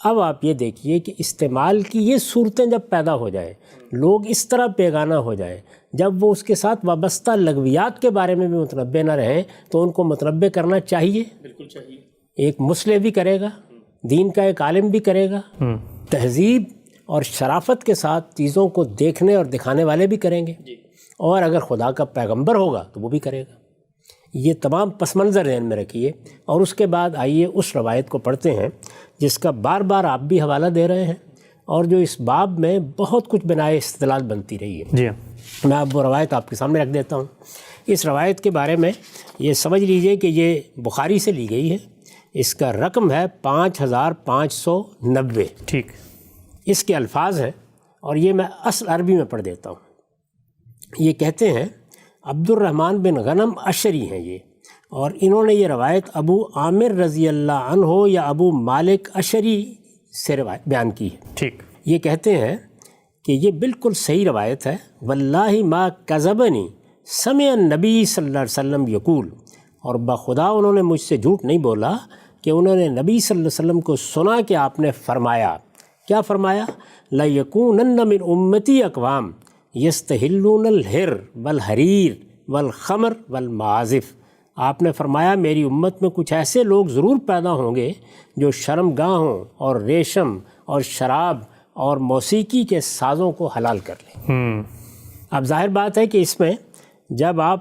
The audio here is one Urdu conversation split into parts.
اب آپ یہ دیکھیے کہ استعمال کی یہ صورتیں جب پیدا ہو جائیں، لوگ اس طرح بیگانہ ہو جائیں، جب وہ اس کے ساتھ وابستہ لغویات کے بارے میں بھی متنبع نہ رہیں تو ان کو متنبع کرنا چاہیے. بالکل چاہیے. ایک مسلح بھی کرے گا، دین کا ایک عالم بھی کرے گا، تہذیب اور شرافت کے ساتھ چیزوں کو دیکھنے اور دکھانے والے بھی کریں گے، اور اگر خدا کا پیغمبر ہوگا تو وہ بھی کرے گا. یہ تمام پس منظر ذہن میں رکھیے. اور اس کے بعد آئیے اس روایت کو پڑھتے ہیں جس کا بار بار آپ بھی حوالہ دے رہے ہیں، اور جو اس باب میں بہت کچھ بنائے استدلال بنتی رہی ہے. جی میں اب وہ روایت آپ کے سامنے رکھ دیتا ہوں. اس روایت کے بارے میں یہ سمجھ لیجئے کہ یہ بخاری سے لی گئی ہے. اس کا رقم ہے 5590. ٹھیک. اس کے الفاظ ہیں اور یہ میں اصل عربی میں پڑھ دیتا ہوں. یہ کہتے ہیں عبد الرحمن بن غنم اشری ہیں یہ، اور انہوں نے یہ روایت ابو عامر رضی اللہ عنہ یا ابو مالک اشری سے روایت بیان کی ہے. ٹھیک. یہ کہتے ہیں کہ یہ بالکل صحیح روایت ہے. واللہ ما کذبنی سمع النبی صلی اللہ علیہ وسلم یقول، اور بخدا انہوں نے مجھ سے جھوٹ نہیں بولا کہ انہوں نے نبی صلی اللہ علیہ وسلم کو سنا کہ آپ نے فرمایا. کیا فرمایا؟ لَيَكُونَنَّ مِنْ أُمَّتِي أَقْوَامٌ يَسْتَحِلُّونَ الْحِرَّ وَالْحَرِيرَ وَالْخَمْرَ وَالْمَعَازِفَ. آپ نے فرمایا میری امت میں کچھ ایسے لوگ ضرور پیدا ہوں گے جو شرمگاہوں اور ریشم اور شراب اور موسیقی کے سازوں کو حلال کر لیں. اب ظاہر بات ہے کہ اس میں جب آپ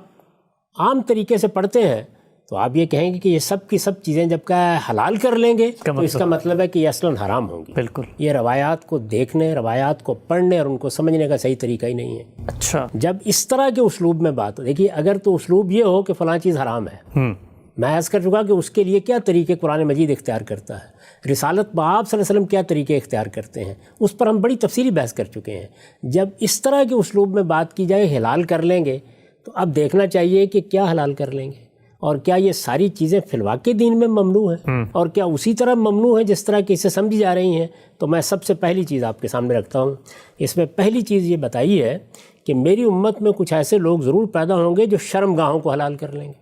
عام طریقے سے پڑھتے ہیں تو آپ یہ کہیں گے کہ یہ سب کی سب چیزیں جب کا حلال کر لیں گے تو اس کا مطلب ہے کہ یہ اصلاً حرام ہوں گی. بالکل. یہ روایات کو دیکھنے، روایات کو پڑھنے اور ان کو سمجھنے کا صحیح طریقہ ہی نہیں ہے. اچھا. جب اس طرح کے اسلوب میں بات ہو، دیکھیے اگر تو اسلوب یہ ہو کہ فلاں چیز حرام ہے، میں عرض کر چکا کہ اس کے لیے کیا طریقے قرآن مجید اختیار کرتا ہے، رسالت بآب صلی اللہ علیہ وسلم کیا طریقے اختیار کرتے ہیں، اس پر ہم بڑی تفصیلی بحث کر چکے ہیں. جب اس طرح کے اسلوب میں بات کی جائے حلال کر لیں گے تو اب دیکھنا چاہیے کہ کیا حلال کر لیں گے، اور کیا یہ ساری چیزیں فی الواقع دین میں ممنوع ہیں، اور کیا اسی طرح ممنوع ہیں جس طرح کہ اسے سمجھی جا رہی ہیں. تو میں سب سے پہلی چیز آپ کے سامنے رکھتا ہوں. اس میں پہلی چیز یہ بتائی ہے کہ میری امت میں کچھ ایسے لوگ ضرور پیدا ہوں گے جو شرمگاہوں کو حلال کر لیں گے.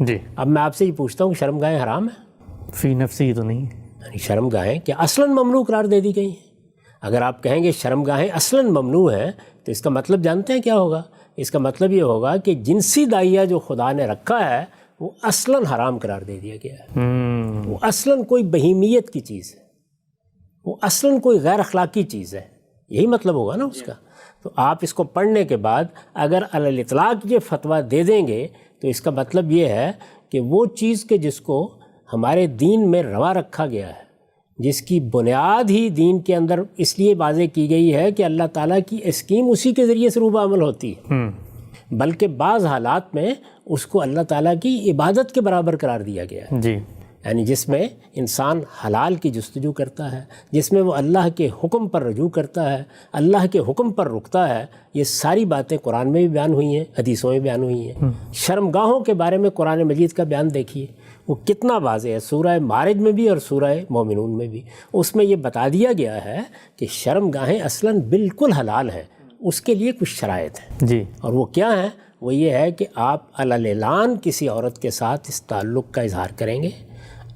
جی. اب میں آپ سے یہ پوچھتا ہوں کہ شرمگاہیں حرام ہیں؟ فی نفسی تو نہیں. یعنی شرمگاہیں کہ اصلاً ممنوع قرار دے دی گئی ہیں. اگر آپ کہیں گے شرمگاہیں اصلاً ممنوع ہیں تو اس کا مطلب جانتے ہیں کیا ہوگا؟ اس کا مطلب یہ ہوگا کہ جنسی داعیہ جو خدا نے رکھا ہے وہ اصلاً حرام قرار دے دیا گیا ہے. وہ اصلاً کوئی بہیمیت کی چیز ہے، وہ اصلاً کوئی غیر اخلاقی چیز ہے. یہی مطلب ہوگا نا اس کا. تو آپ اس کو پڑھنے کے بعد اگر علی الاطلاق یہ فتویٰ دے دیں گے تو اس کا مطلب یہ ہے کہ وہ چیز کہ جس کو ہمارے دین میں روا رکھا گیا ہے، جس کی بنیاد ہی دین کے اندر اس لیے واضح کی گئی ہے کہ اللہ تعالیٰ کی اسکیم اسی کے ذریعے سے روبہ عمل ہوتی ہے، بلکہ بعض حالات میں اس کو اللہ تعالیٰ کی عبادت کے برابر قرار دیا گیا ہے. جی. یعنی جس میں انسان حلال کی جستجو کرتا ہے، جس میں وہ اللہ کے حکم پر رجوع کرتا ہے، اللہ کے حکم پر رکتا ہے. یہ ساری باتیں قرآن میں بھی بیان ہوئی ہیں، حدیثوں میں بیان ہوئی ہیں. شرمگاہوں کے بارے میں قرآن مجید کا بیان دیکھیے وہ کتنا واضح ہے. سورہ معارج میں بھی اور سورہ مومنون میں بھی اس میں یہ بتا دیا گیا ہے کہ شرمگاہیں اصلاً بالکل حلال ہیں. اس کے لیے کچھ شرائط ہیں. جی. اور وہ کیا ہیں؟ وہ یہ ہے کہ آپ علی الاعلان کسی عورت کے ساتھ اس تعلق کا اظہار کریں گے،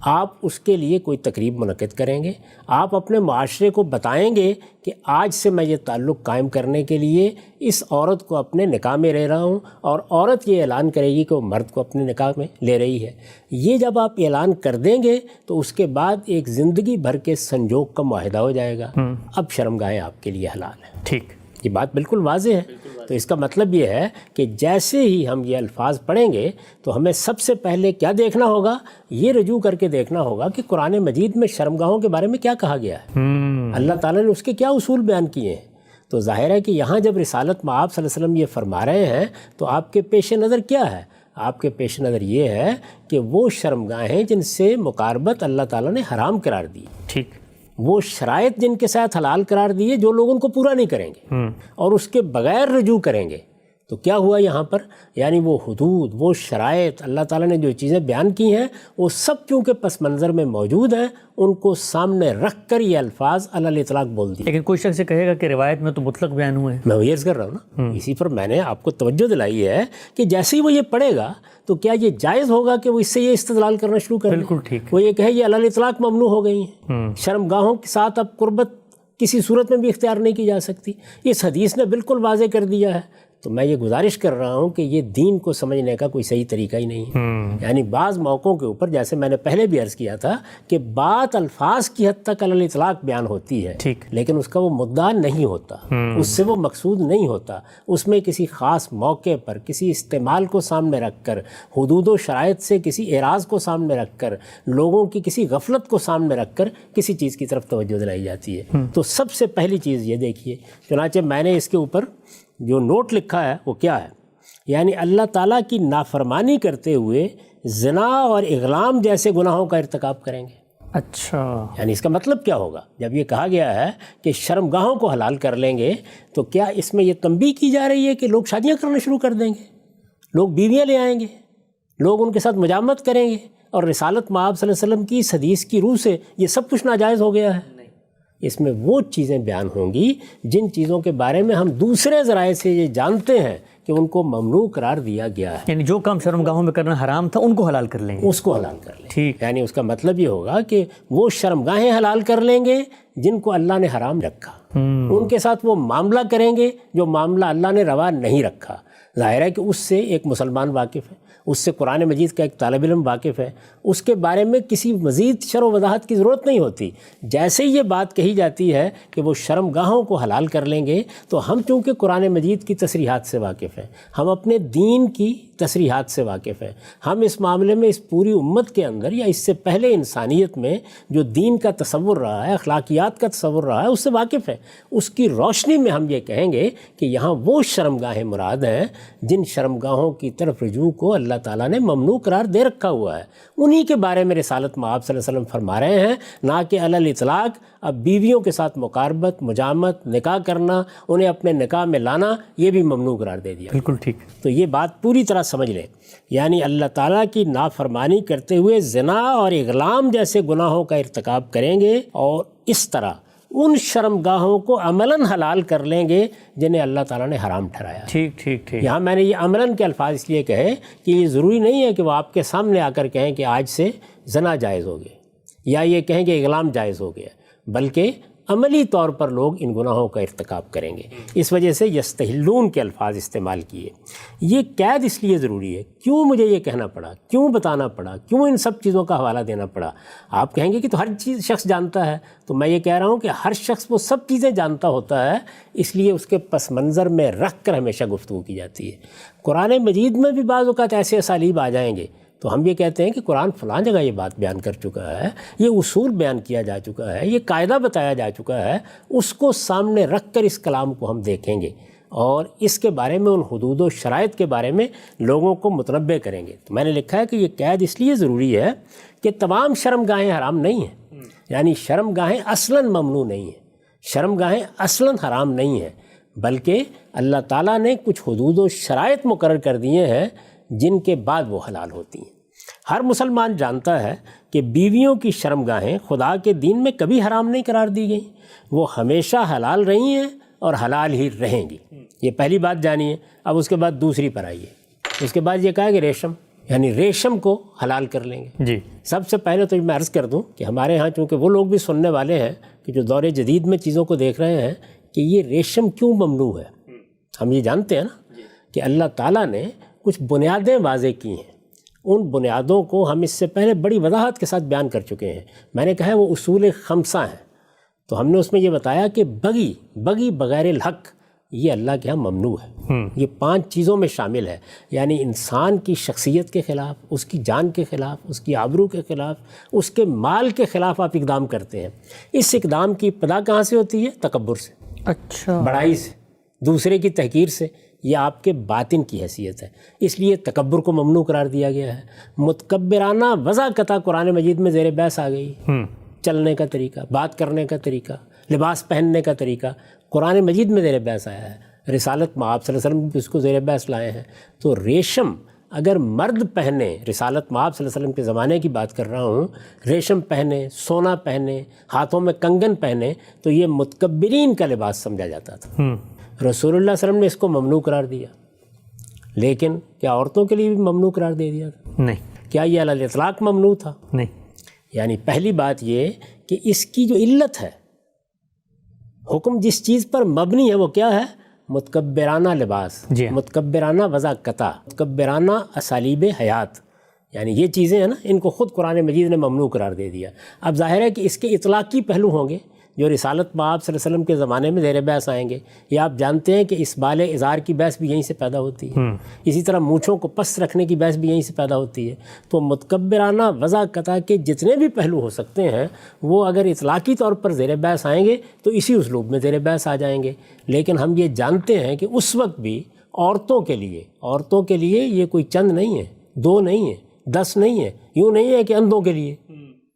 آپ اس کے لیے کوئی تقریب منعقد کریں گے، آپ اپنے معاشرے کو بتائیں گے کہ آج سے میں یہ تعلق قائم کرنے کے لیے اس عورت کو اپنے نکاح میں رہ رہا ہوں، اور عورت یہ اعلان کرے گی کہ وہ مرد کو اپنے نکاح میں لے رہی ہے. یہ جب آپ اعلان کر دیں گے تو اس کے بعد ایک زندگی بھر کے سنجوگ کا معاہدہ ہو جائے گا. اب شرمگاہیں آپ کے لیے حلال ہیں. ٹھیک. یہ بات بالکل واضح ہے. تو اس کا مطلب یہ ہے کہ جیسے ہی ہم یہ الفاظ پڑھیں گے تو ہمیں سب سے پہلے کیا دیکھنا ہوگا؟ یہ رجوع کر کے دیکھنا ہوگا کہ قرآن مجید میں شرمگاہوں کے بارے میں کیا کہا گیا ہے، اللہ تعالیٰ نے اس کے کیا اصول بیان کیے ہیں. تو ظاہر ہے کہ یہاں جب رسالت مآب صلی اللہ علیہ وسلم یہ فرما رہے ہیں تو آپ کے پیش نظر کیا ہے؟ آپ کے پیش نظر یہ ہے کہ وہ شرمگاہیں جن سے مقاربت اللہ تعالیٰ نے حرام قرار دی، ٹھیک، وہ شرائط جن کے ساتھ حلال قرار دیے، جو لوگ ان کو پورا نہیں کریں گے اور اس کے بغیر رجوع کریں گے تو کیا ہوا یہاں پر؟ یعنی وہ حدود، وہ شرائط، اللہ تعالیٰ نے جو چیزیں بیان کی ہیں وہ سب چونکہ پس منظر میں موجود ہیں، ان کو سامنے رکھ کر یہ الفاظ علی الاطلاق بول دی۔ لیکن کوئی شخص یہ کہے گا کہ روایت میں تو مطلق بیان ہوئے ہیں۔ میں وہ عرض کر رہا ہوں نا، اسی پر میں نے آپ کو توجہ دلائی ہے کہ جیسے ہی وہ یہ پڑھے گا تو کیا یہ جائز ہوگا کہ وہ اس سے یہ استدلال کرنا شروع کرے؟ بالکل ٹھیک۔ وہ یہ کہے یہ علی الاطلاق ممنوع ہو گئی ہیں، شرمگاہوں کے ساتھ اب قربت کسی صورت میں بھی اختیار نہیں کی جا سکتی۔ اس حدیث نے بالکل واضح کر دیا ہے۔ تو میں یہ گزارش کر رہا ہوں کہ یہ دین کو سمجھنے کا کوئی صحیح طریقہ ہی نہیں ہے۔ یعنی بعض موقعوں کے اوپر، جیسے میں نے پہلے بھی عرض کیا تھا کہ بات الفاظ کی حد تک علی الاطلاق بیان ہوتی ہے، لیکن اس کا وہ مدعا نہیں ہوتا، اس سے وہ مقصود نہیں ہوتا۔ اس میں کسی خاص موقع پر کسی استعمال کو سامنے رکھ کر، حدود و شرائط سے کسی اعراض کو سامنے رکھ کر، لوگوں کی کسی غفلت کو سامنے رکھ کر کسی چیز کی طرف توجہ دلائی جاتی ہے۔ تو سب سے پہلی چیز یہ دیکھیے، چنانچہ میں نے اس کے اوپر جو نوٹ لکھا ہے وہ کیا ہے؟ یعنی اللہ تعالیٰ کی نافرمانی کرتے ہوئے زنا اور اغلام جیسے گناہوں کا ارتکاب کریں گے۔ اچھا، یعنی اس کا مطلب کیا ہوگا؟ جب یہ کہا گیا ہے کہ شرمگاہوں کو حلال کر لیں گے، تو کیا اس میں یہ تنبیہ کی جا رہی ہے کہ لوگ شادیاں کرنا شروع کر دیں گے، لوگ بیویاں لے آئیں گے، لوگ ان کے ساتھ مجامت کریں گے، اور رسالت مآب صلی اللہ علیہ وسلم کی اس حدیث کی روح سے یہ سب کچھ ناجائز ہو گیا ہے؟ اس میں وہ چیزیں بیان ہوں گی جن چیزوں کے بارے میں ہم دوسرے ذرائع سے یہ جانتے ہیں کہ ان کو ممنوع قرار دیا گیا ہے۔ یعنی جو کام شرمگاہوں میں کرنا حرام تھا ان کو حلال کر لیں گے، اس کو حلال کر لیں گے۔ ٹھیک، یعنی اس کا مطلب یہ ہوگا کہ وہ شرمگاہیں حلال کر لیں گے جن کو اللہ نے حرام رکھا، ان کے ساتھ وہ معاملہ کریں گے جو معاملہ اللہ نے روا نہیں رکھا۔ ظاہر ہے کہ اس سے ایک مسلمان واقف ہے، اس سے قرآن مجید کا ایک طالب علم واقف ہے، اس کے بارے میں کسی مزید شرح و وضاحت کی ضرورت نہیں ہوتی۔ جیسے ہی یہ بات کہی جاتی ہے کہ وہ شرمگاہوں کو حلال کر لیں گے، تو ہم چونکہ قرآن مجید کی تصریحات سے واقف ہیں، ہم اپنے دین کی تصریحات سے واقف ہیں، ہم اس معاملے میں اس پوری امت کے اندر یا اس سے پہلے انسانیت میں جو دین کا تصور رہا ہے، اخلاقیات کا تصور رہا ہے، اس سے واقف ہیں۔ اس کی روشنی میں ہم یہ کہیں گے کہ یہاں وہ شرمگاہیں مراد ہیں جن شرمگاہوں کی طرف رجوع کو اللہ تعالیٰ نے ممنوع قرار دے رکھا ہوا ہے، انہی کے بارے میں رسالت مآب صلی اللہ علیہ وسلم فرما رہے ہیں، نہ کہ علی الاطلاق اب بیویوں کے ساتھ مقاربت، مجامت، نکاح کرنا، انہیں اپنے نکاح میں لانا، یہ بھی ممنوع قرار دے دیا۔ بالکل ٹھیک۔ تو یہ بات پوری طرح سمجھ لیں، یعنی اللہ تعالیٰ کی نافرمانی کرتے ہوئے زنا اور اغلام جیسے گناہوں کا ارتکاب کریں گے، اور اس طرح ان شرمگاہوں کو عملاً حلال کر لیں گے جنہیں اللہ تعالیٰ نے حرام ٹھہرایا۔ ٹھیک ٹھیک ٹھیک۔ یہاں میں نے یہ عملاً کے الفاظ اس لیے کہے کہ یہ ضروری نہیں ہے کہ وہ آپ کے سامنے آ کر کہیں کہ آج سے زنا جائز ہو گیا، یا یہ کہیں کہ اغلام جائز ہو گیا، بلکہ عملی طور پر لوگ ان گناہوں کا ارتکاب کریں گے۔ اس وجہ سے یستحلون کے الفاظ استعمال کیے۔ یہ قید اس لیے ضروری ہے، کیوں مجھے یہ کہنا پڑا، کیوں بتانا پڑا، کیوں ان سب چیزوں کا حوالہ دینا پڑا؟ آپ کہیں گے کہ تو ہر چیز شخص جانتا ہے، تو میں یہ کہہ رہا ہوں کہ ہر شخص وہ سب چیزیں جانتا ہوتا ہے، اس لیے اس کے پس منظر میں رکھ کر ہمیشہ گفتگو کی جاتی ہے۔ قرآن مجید میں بھی بعض اوقات ایسے اسالیب آ جائیں گے تو ہم یہ کہتے ہیں کہ قرآن فلاں جگہ یہ بات بیان کر چکا ہے، یہ اصول بیان کیا جا چکا ہے، یہ قاعدہ بتایا جا چکا ہے، اس کو سامنے رکھ کر اس کلام کو ہم دیکھیں گے اور اس کے بارے میں، ان حدود و شرائط کے بارے میں لوگوں کو متنبع کریں گے۔ تو میں نے لکھا ہے کہ یہ قید اس لیے ضروری ہے کہ تمام شرمگاہیں حرام نہیں ہیں، یعنی شرمگاہیں اصلاً ممنوع نہیں ہیں، شرمگاہیں اصلاً حرام نہیں ہیں، بلکہ اللہ تعالیٰ نے کچھ حدود و شرائط مقرر کر دیے ہیں جن کے بعد وہ حلال ہوتی ہیں۔ ہر مسلمان جانتا ہے کہ بیویوں کی شرمگاہیں خدا کے دین میں کبھی حرام نہیں قرار دی گئیں، وہ ہمیشہ حلال رہی ہیں اور حلال ہی رہیں گی۔ یہ پہلی بات جانیے۔ اب اس کے بعد دوسری پر آئیے۔ اس کے بعد یہ کہا کہ ریشم، یعنی ریشم کو حلال کر لیں گے۔ جی، سب سے پہلے تو میں عرض کر دوں کہ ہمارے ہاں چونکہ وہ لوگ بھی سننے والے ہیں کہ جو دور جدید میں چیزوں کو دیکھ رہے ہیں کہ یہ ریشم کیوں ممنوع ہے، ہم یہ جانتے ہیں نا کہ اللہ تعالیٰ نے کچھ بنیادیں واضح کی ہیں، ان بنیادوں کو ہم اس سے پہلے بڑی وضاحت کے ساتھ بیان کر چکے ہیں۔ میں نے کہا ہے وہ اصول خمسہ ہیں، تو ہم نے اس میں یہ بتایا کہ بغی بغیر الحق یہ اللہ کے ہاں ممنوع ہے، یہ 5 چیزوں میں شامل ہے، یعنی انسان کی شخصیت کے خلاف، اس کی جان کے خلاف، اس کی آبرو کے خلاف، اس کے مال کے خلاف آپ اقدام کرتے ہیں۔ اس اقدام کی ابتدا کہاں سے ہوتی ہے؟ تکبر سے، اچھا، بڑائی سے، دوسرے کی تحقیر سے۔ یہ آپ کے باطن کی حیثیت ہے، اس لیے تکبر کو ممنوع قرار دیا گیا ہے۔ متکبرانہ وضاقتہ قرآن مجید میں زیر بحث آ گئی، چلنے کا طریقہ، بات کرنے کا طریقہ، لباس پہننے کا طریقہ قرآن مجید میں زیر بحث آیا ہے۔ رسالت مآب صلی اللہ علیہ وسلم بھی اس کو زیر بحث لائے ہیں. تو ریشم اگر مرد پہنے، رسالت مآب صلی اللہ علیہ وسلم کے زمانے کی بات کر رہا ہوں، ریشم پہنے، سونا پہنے، ہاتھوں میں کنگن پہنے تو یہ متکبرین کا لباس سمجھا جاتا تھا. رسول اللہ صلی اللہ علیہ وسلم نے اس کو ممنوع قرار دیا، لیکن کیا عورتوں کے لیے بھی ممنوع قرار دے دیا تھا؟ نہیں. کیا یہ علی الاطلاق ممنوع تھا؟ نہیں. یعنی پہلی بات یہ کہ اس کی جو علت ہے، حکم جس چیز پر مبنی ہے وہ کیا ہے؟ متکبرانہ لباس، جی، متکبرانہ وضع قطع، متکبرانہ اسالیب حیات، یعنی یہ چیزیں ہیں نا، ان کو خود قرآن مجید نے ممنوع قرار دے دیا. اب ظاہر ہے کہ اس کے اطلاقی پہلو ہوں گے جو رسالت مآب صلی اللہ علیہ وسلم کے زمانے میں زیر بحث آئیں گے. یہ آپ جانتے ہیں کہ اسبال ازار کی بحث بھی یہیں سے پیدا ہوتی ہے، اسی طرح مونچھوں کو پست رکھنے کی بحث بھی یہیں سے پیدا ہوتی ہے. تو متکبرانہ وضع قطع کے جتنے بھی پہلو ہو سکتے ہیں وہ اگر اطلاقی طور پر زیر بحث آئیں گے تو اسی اسلوب میں زیر بحث آ جائیں گے. لیکن ہم یہ جانتے ہیں کہ اس وقت بھی عورتوں کے لیے یہ کوئی چند نہیں ہے، 2 نہیں ہے، 10 نہیں ہے، یوں نہیں ہے کہ اندھوں کے لیے،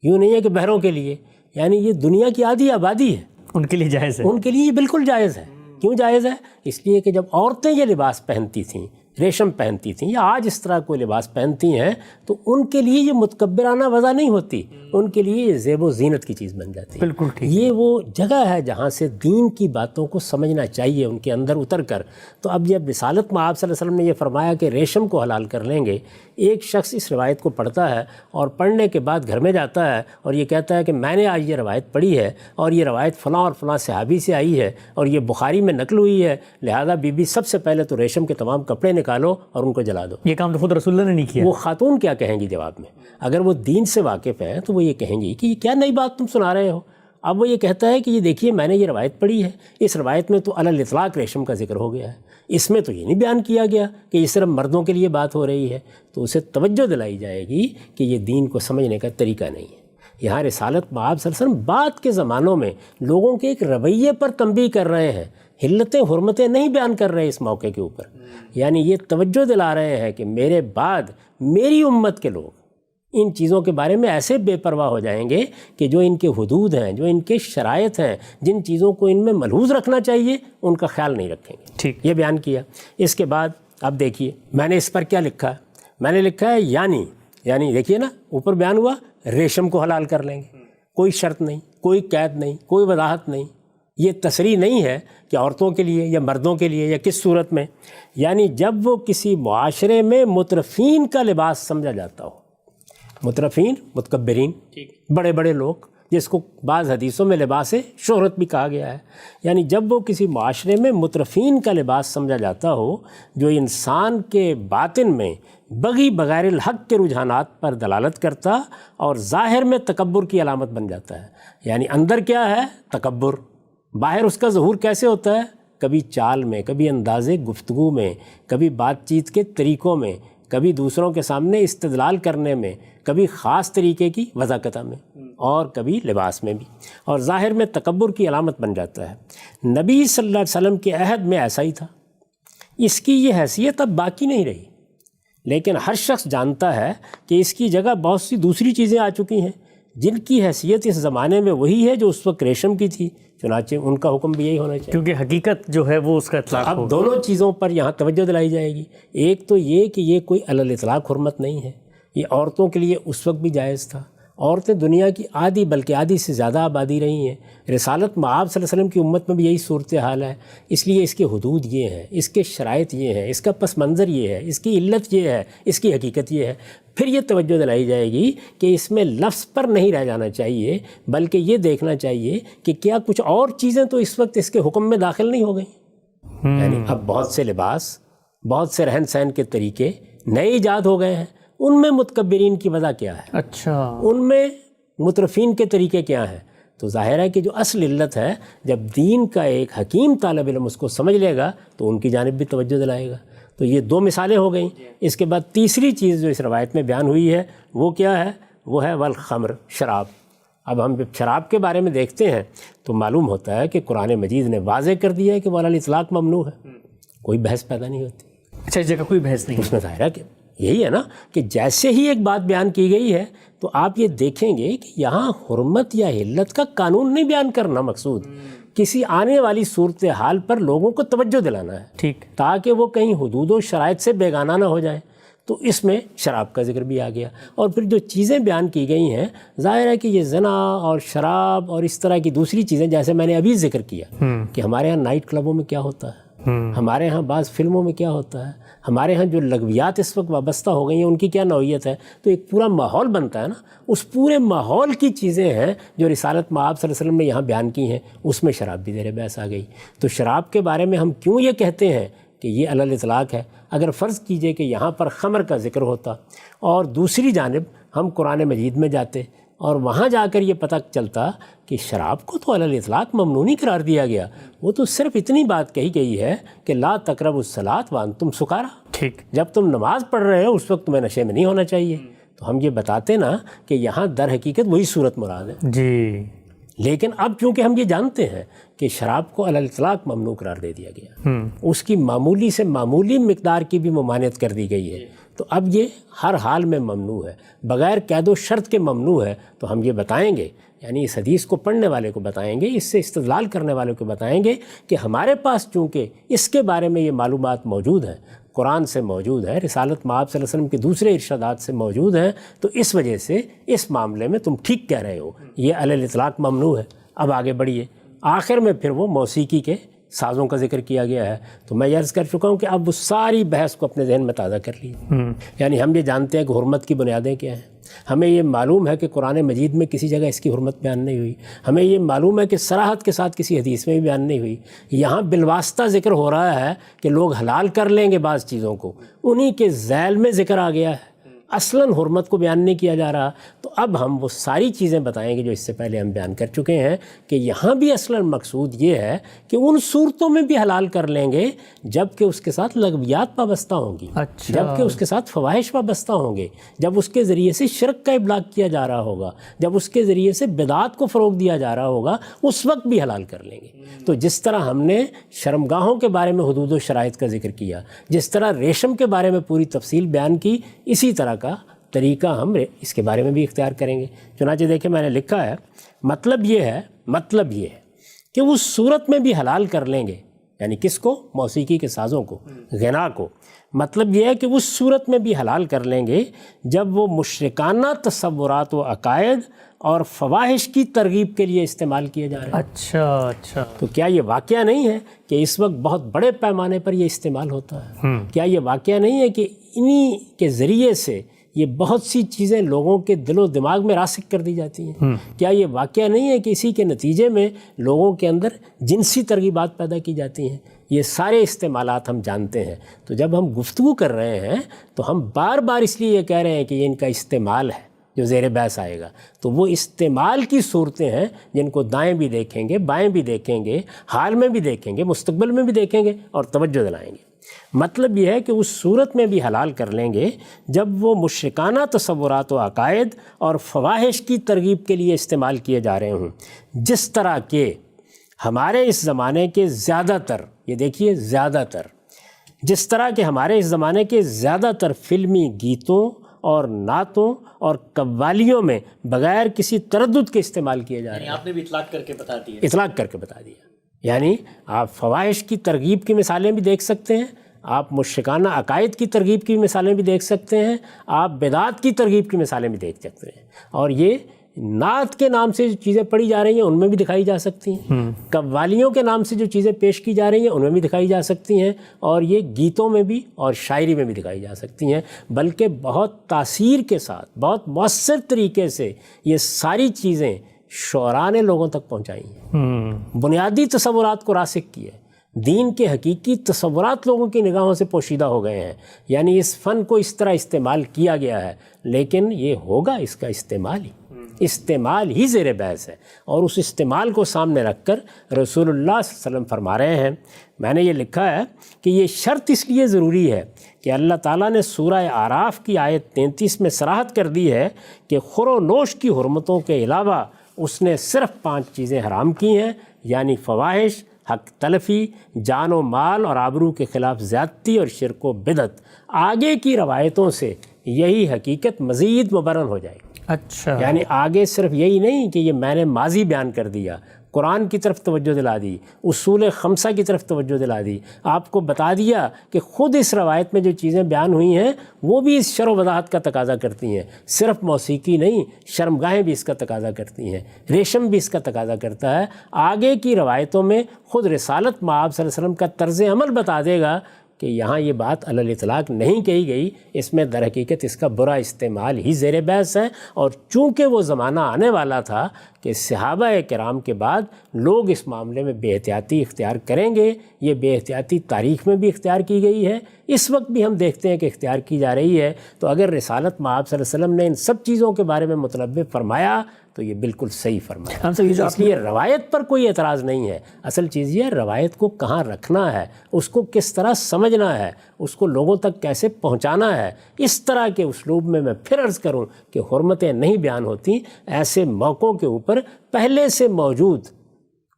یوں نہیں ہے کہ بہروں کے لیے، یعنی یہ دنیا کی آدھی آبادی ہے، ان کے لیے جائز ہے. ان کے لیے یہ بالکل جائز ہے. کیوں جائز ہے؟ اس لیے کہ جب عورتیں یہ لباس پہنتی تھیں، ریشم پہنتی تھیں یا آج اس طرح کوئی لباس پہنتی ہیں، تو ان کے لیے یہ متکبرانہ وضع نہیں ہوتی، ان کے لیے یہ زیب و زینت کی چیز بن جاتی ہے. بالکل ٹھیک. یہ وہ جگہ ہے جہاں سے دین کی باتوں کو سمجھنا چاہیے ان کے اندر اتر کر. تو اب جب رسالت مآب صلی اللہ علیہ وسلم نے یہ فرمایا کہ ریشم کو حلال کر لیں گے، ایک شخص اس روایت کو پڑھتا ہے اور پڑھنے کے بعد گھر میں جاتا ہے اور یہ کہتا ہے کہ میں نے آج یہ روایت پڑھی ہے اور یہ روایت فلاں اور فلاں صحابی سے آئی ہے اور یہ بخاری میں نقل ہوئی ہے، لہذا بی بی سب سے پہلے تو ریشم کے تمام کپڑے نکالو اور ان کو جلا دو. یہ کام تو خود رسول اللہ نے نہیں کیا. وہ خاتون کیا کہیں گی جواب میں؟ اگر وہ دین سے واقف ہیں تو وہ یہ کہیں گی کہ یہ کیا نئی بات تم سنا رہے ہو. اب وہ یہ کہتا ہے کہ یہ دیکھیے میں نے یہ روایت پڑھی ہے، اس روایت میں تو علی الاطلاق ریشم کا ذکر ہو گیا ہے، اس میں تو یہ نہیں بیان کیا گیا کہ یہ صرف مردوں کے لیے بات ہو رہی ہے. تو اسے توجہ دلائی جائے گی کہ یہ دین کو سمجھنے کا طریقہ نہیں ہے. یہاں رسالت مآب صلی اللہ علیہ وسلم بعد کے زمانوں میں لوگوں کے ایک رویے پر تنبیہ کر رہے ہیں، حلتیں حرمتیں نہیں بیان کر رہے اس موقع کے اوپر. یعنی یہ توجہ دلا رہے ہیں کہ میرے بعد میری امت کے لوگ ان چیزوں کے بارے میں ایسے بے پرواہ ہو جائیں گے کہ جو ان کے حدود ہیں، جو ان کے شرائط ہیں، جن چیزوں کو ان میں ملحوظ رکھنا چاہیے ان کا خیال نہیں رکھیں گے. ٹھیک. یہ بیان کیا. اس کے بعد اب دیکھیے میں نے اس پر کیا لکھا ہے. میں نے لکھا ہے یعنی دیکھیے نا، اوپر بیان ہوا ریشم کو حلال کر لیں گے، کوئی شرط نہیں، کوئی قید نہیں، کوئی وضاحت نہیں. یہ تصریح نہیں ہے کہ عورتوں کے لیے یا مردوں کے لیے یا کس صورت میں. یعنی جب وہ کسی معاشرے میں مترفین کا لباس سمجھا جاتا ہو، مترفین متکبرین، بڑے بڑے لوگ، جس کو بعض حدیثوں میں لباس شہرت بھی کہا گیا ہے. یعنی جب وہ کسی معاشرے میں مترفین کا لباس سمجھا جاتا ہو جو انسان کے باطن میں بغی بغیر الحق کے رجحانات پر دلالت کرتا اور ظاہر میں تکبر کی علامت بن جاتا ہے. یعنی اندر کیا ہے؟ تکبر. باہر اس کا ظہور کیسے ہوتا ہے؟ کبھی چال میں، کبھی انداز گفتگو میں، کبھی بات چیت کے طریقوں میں، کبھی دوسروں کے سامنے استدلال کرنے میں، کبھی خاص طریقے کی وضاقتہ میں، اور کبھی لباس میں بھی، اور ظاہر میں تکبر کی علامت بن جاتا ہے. نبی صلی اللہ علیہ وسلم کے عہد میں ایسا ہی تھا. اس کی یہ حیثیت اب باقی نہیں رہی، لیکن ہر شخص جانتا ہے کہ اس کی جگہ بہت سی دوسری چیزیں آ چکی ہیں جن کی حیثیت اس زمانے میں وہی ہے جو اس وقت ریشم کی تھی. چنانچہ ان کا حکم بھی یہی ہونا چاہیے، کیونکہ حقیقت جو ہے وہ اس کا اطلاق اب دونوں چیزوں پر یہاں توجہ دلائی جائے گی. ایک تو یہ کہ یہ کوئی علی الاطلاق حرمت نہیں ہے، یہ عورتوں کے لیے اس وقت بھی جائز تھا. عورتیں دنیا کی آدھی بلکہ آدھی سے زیادہ آبادی رہی ہیں. رسالت مآب صلی اللہ علیہ وسلم کی امت میں بھی یہی صورتحال ہے. اس لیے اس کے حدود یہ ہیں، اس کے شرائط یہ ہیں، اس کا پس منظر یہ ہے، اس کی علت یہ ہے، اس کی حقیقت یہ ہے. پھر یہ توجہ دلائی جائے گی کہ اس میں لفظ پر نہیں رہ جانا چاہیے، بلکہ یہ دیکھنا چاہیے کہ کیا کچھ اور چیزیں تو اس وقت اس کے حکم میں داخل نہیں ہو گئیں. یعنی اب بہت سے لباس، بہت سے رہن سہن کے طریقے نئے ایجاد ہو گئے ہیں. ان میں متکبرین کی وجہ کیا ہے؟ اچھا، ان میں مترفین کے طریقے کیا ہیں؟ تو ظاہر ہے کہ جو اصل علت ہے، جب دین کا ایک حکیم طالب علم اس کو سمجھ لے گا تو ان کی جانب بھی توجہ دلائے گا. تو یہ 2 مثالیں ہو گئیں. اس کے بعد تیسری چیز جو اس روایت میں بیان ہوئی ہے وہ کیا ہے؟ وہ ہے والخمر، شراب. اب ہم جب شراب کے بارے میں دیکھتے ہیں تو معلوم ہوتا ہے کہ قرآن مجید نے واضح کر دیا ہے کہ وہ علی الاطلاق ممنوع ہے، کوئی بحث پیدا نہیں ہوتی. اچھا، اس جگہ کوئی بحث نہیں. اس میں ظاہر ہے کہ یہی ہے نا کہ جیسے ہی ایک بات بیان کی گئی ہے تو آپ یہ دیکھیں گے کہ یہاں حرمت یا حلت کا قانون نہیں بیان کرنا مقصود، کسی آنے والی صورتحال پر لوگوں کو توجہ دلانا ہے، ٹھیک، تاکہ وہ کہیں حدود و شرائط سے بیگانہ نہ ہو جائیں۔ تو اس میں شراب کا ذکر بھی آ گیا، اور پھر جو چیزیں بیان کی گئی ہیں، ظاہر ہے کہ یہ زنا اور شراب اور اس طرح کی دوسری چیزیں، جیسے میں نے ابھی ذکر کیا کہ ہمارے ہاں نائٹ کلبوں میں کیا ہوتا ہے، ہمارے ہاں بعض فلموں میں کیا ہوتا ہے، ہمارے ہاں جو لغویات اس وقت وابستہ ہو گئی ہیں ان کی کیا نوعیت ہے، تو ایک پورا ماحول بنتا ہے نا، اس پورے ماحول کی چیزیں ہیں جو رسالت مآب صلی اللہ علیہ وسلم نے یہاں بیان کی ہیں، اس میں شراب بھی زیر بحث آ گئی۔ تو شراب کے بارے میں ہم کیوں یہ کہتے ہیں کہ یہ علی الاطلاق ہے؟ اگر فرض کیجئے کہ یہاں پر خمر کا ذکر ہوتا اور دوسری جانب ہم قرآن مجید میں جاتے اور وہاں جا کر یہ پتہ چلتا کہ شراب کو تو علی الاطلاق ممنوع نہیں قرار دیا گیا، وہ تو صرف اتنی بات کہی گئی ہے کہ لا تقربوا الصلاۃ وانتم سکارا، ٹھیک، جب تم نماز پڑھ رہے ہو اس وقت تمہیں نشے میں نہیں ہونا چاہیے۔ تو ہم یہ بتاتے نا کہ یہاں در حقیقت وہی صورت مراد ہے، جی، لیکن اب چونکہ ہم یہ جانتے ہیں کہ شراب کو علی الاطلاق ممنوع قرار دے دیا گیا، اس کی معمولی سے معمولی مقدار کی بھی ممانعت کر دی گئی ہے، تو اب یہ ہر حال میں ممنوع ہے، بغیر قید و شرط کے ممنوع ہے۔ تو ہم یہ بتائیں گے، یعنی اس حدیث کو پڑھنے والے کو بتائیں گے، اس سے استدلال کرنے والے کو بتائیں گے کہ ہمارے پاس چونکہ اس کے بارے میں یہ معلومات موجود ہیں، قرآن سے موجود ہے، رسالت مآب صلی اللہ علیہ وسلم کے دوسرے ارشادات سے موجود ہیں، تو اس وجہ سے اس معاملے میں تم ٹھیک کہہ رہے ہو، یہ علی الاطلاق ممنوع ہے۔ اب آگے بڑھیے، آخر میں پھر وہ موسیقی کے سازوں کا ذکر کیا گیا ہے۔ تو میں عرض کر چکا ہوں کہ اب وہ ساری بحث کو اپنے ذہن میں تازہ کر لیجیے۔ یعنی ہم یہ جانتے ہیں کہ حرمت کی بنیادیں کیا ہیں، ہمیں یہ معلوم ہے کہ قرآن مجید میں کسی جگہ اس کی حرمت بیان نہیں ہوئی، ہمیں یہ معلوم ہے کہ صراحت کے ساتھ کسی حدیث میں بھی بیان نہیں ہوئی۔ یہاں بالواسطہ ذکر ہو رہا ہے کہ لوگ حلال کر لیں گے بعض چیزوں کو، انہی کے ذیل میں ذکر آ گیا ہے، اصلاً حرمت کو بیان نہیں کیا جا رہا۔ تو اب ہم وہ ساری چیزیں بتائیں گے جو اس سے پہلے ہم بیان کر چکے ہیں کہ یہاں بھی اصلاً مقصود یہ ہے کہ ان صورتوں میں بھی حلال کر لیں گے جب کہ اس کے ساتھ لغویات وابستہ ہوں گی، جب کہ اس کے ساتھ فواحش وابستہ ہوں گے، جب اس کے ذریعے سے شرک کا ابلاغ کیا جا رہا ہوگا، جب اس کے ذریعے سے بدعات کو فروغ دیا جا رہا ہوگا، اس وقت بھی حلال کر لیں گے۔ تو جس طرح ہم نے شرمگاہوں کے بارے میں حدود و شرائط کا ذکر کیا، جس طرح ریشم کے بارے میں پوری تفصیل بیان کی، اسی طرح کا طریقہ ہم اس کے بارے میں بھی اختیار کریں گے۔ چنانچہ دیکھیں میں نے لکھا ہے، مطلب یہ ہے کہ اس صورت میں بھی حلال کر لیں گے، یعنی کس کو؟ موسیقی کے سازوں کو، غنا کو۔ مطلب یہ ہے کہ اس صورت میں بھی حلال کر لیں گے جب وہ مشرکانہ تصورات و عقائد اور فواحش کی ترغیب کے لیے استعمال کیے جا رہے ہیں۔ اچھا، تو کیا یہ واقعہ نہیں ہے کہ اس وقت بہت بڑے پیمانے پر یہ استعمال ہوتا ہے؟ کیا یہ واقعہ نہیں ہے کہ انہی کے ذریعے سے یہ بہت سی چیزیں لوگوں کے دل و دماغ میں راسخ کر دی جاتی ہیں؟ کیا یہ واقعہ نہیں ہے کہ اسی کے نتیجے میں لوگوں کے اندر جنسی ترغیبات پیدا کی جاتی ہیں؟ یہ سارے استعمالات ہم جانتے ہیں۔ تو جب ہم گفتگو کر رہے ہیں تو ہم بار بار اس لیے یہ کہہ رہے ہیں کہ یہ ان کا استعمال ہے جو زیر بحث آئے گا۔ تو وہ استعمال کی صورتیں ہیں جن کو دائیں بھی دیکھیں گے، بائیں بھی دیکھیں گے، حال میں بھی دیکھیں گے، مستقبل میں بھی دیکھیں گے اور توجہ دلائیں گے۔ مطلب یہ ہے کہ اس صورت میں بھی حلال کر لیں گے جب وہ مشرکانہ تصورات و عقائد اور فواحش کی ترغیب کے لیے استعمال کیے جا رہے ہوں، جس طرح کہ ہمارے اس زمانے کے زیادہ تر، یہ دیکھیے زیادہ تر، جس طرح کہ ہمارے اس زمانے کے زیادہ تر فلمی گیتوں اور نعتوں اور قوالیوں میں بغیر کسی تردد کے استعمال کیے جا رہے ہیں۔ آپ نے بھی اطلاق کر کے بتا دیا، اطلاق کر کے بتا دیا۔ یعنی آپ فواحش کی ترغیب کی مثالیں بھی دیکھ سکتے ہیں، آپ مشرکانہ عقائد کی ترغیب کی مثالیں بھی دیکھ سکتے ہیں، آپ بدعات کی ترغیب کی مثالیں بھی دیکھ سکتے ہیں، اور یہ نعت کے نام سے جو چیزیں پڑھی جا رہی ہیں ان میں بھی دکھائی جا سکتی ہیں، قوالیوں کے نام سے جو چیزیں پیش کی جا رہی ہیں ان میں بھی دکھائی جا سکتی ہیں، اور یہ گیتوں میں بھی اور شاعری میں بھی دکھائی جا سکتی ہیں، بلکہ بہت تاثیر کے ساتھ، بہت مؤثر طریقے سے یہ ساری چیزیں شعراء نے لوگوں تک پہنچائی ہیں، بنیادی تصورات کو راسخ کیے، دین کے حقیقی تصورات لوگوں کی نگاہوں سے پوشیدہ ہو گئے ہیں۔ یعنی اس فن کو اس طرح استعمال کیا گیا ہے، لیکن یہ ہوگا اس کا استعمال ہی زیر بحث ہے، اور اس استعمال کو سامنے رکھ کر رسول اللہ صلی اللہ علیہ وسلم فرما رہے ہیں، میں نے یہ لکھا ہے کہ یہ شرط اس لیے ضروری ہے کہ اللہ تعالیٰ نے سورہ اعراف کی آیت 33 میں صراحت کر دی ہے کہ خور و نوش کی حرمتوں کے علاوہ اس نے صرف 5 چیزیں حرام کی ہیں، یعنی فواحش، حق تلفی، جان و مال اور آبرو کے خلاف زیادتی اور شرک و بدعت۔ آگے کی روایتوں سے یہی حقیقت مزید مبرہن ہو جائے گی۔ اچھا، یعنی آگے صرف یہی نہیں کہ یہ میں نے ماضی بیان کر دیا، قرآن کی طرف توجہ دلا دی، اصول خمسہ کی طرف توجہ دلا دی، آپ کو بتا دیا کہ خود اس روایت میں جو چیزیں بیان ہوئی ہیں وہ بھی اس شرح و وضاحت کا تقاضا کرتی ہیں، صرف موسیقی نہیں، شرمگاہیں بھی اس کا تقاضا کرتی ہیں، ریشم بھی اس کا تقاضا کرتا ہے۔ آگے کی روایتوں میں خود رسالت مآب صلی اللہ علیہ وسلم کا طرز عمل بتا دے گا کہ یہاں یہ بات علی الاطلاق نہیں کہی گئی، اس میں در حقیقت اس کا برا استعمال ہی زیر بحث ہے۔ اور چونکہ وہ زمانہ آنے والا تھا کہ صحابہ کرام کے بعد لوگ اس معاملے میں بے احتیاطی اختیار کریں گے، یہ بے احتیاطی تاریخ میں بھی اختیار کی گئی ہے، اس وقت بھی ہم دیکھتے ہیں کہ اختیار کی جا رہی ہے۔ تو اگر رسالت مآب صلی اللہ علیہ وسلم نے ان سب چیزوں کے بارے میں متنبہ فرمایا تو یہ بالکل صحیح فرمایا۔ اس لیے روایت پر کوئی اعتراض نہیں ہے، اصل چیز یہ ہے روایت کو کہاں رکھنا ہے، اس کو کس طرح سمجھنا ہے، اس کو لوگوں تک کیسے پہنچانا ہے۔ اس طرح کے اسلوب میں پھر عرض کروں کہ حرمتیں نہیں بیان ہوتی، ایسے موقعوں کے اوپر پہلے سے موجود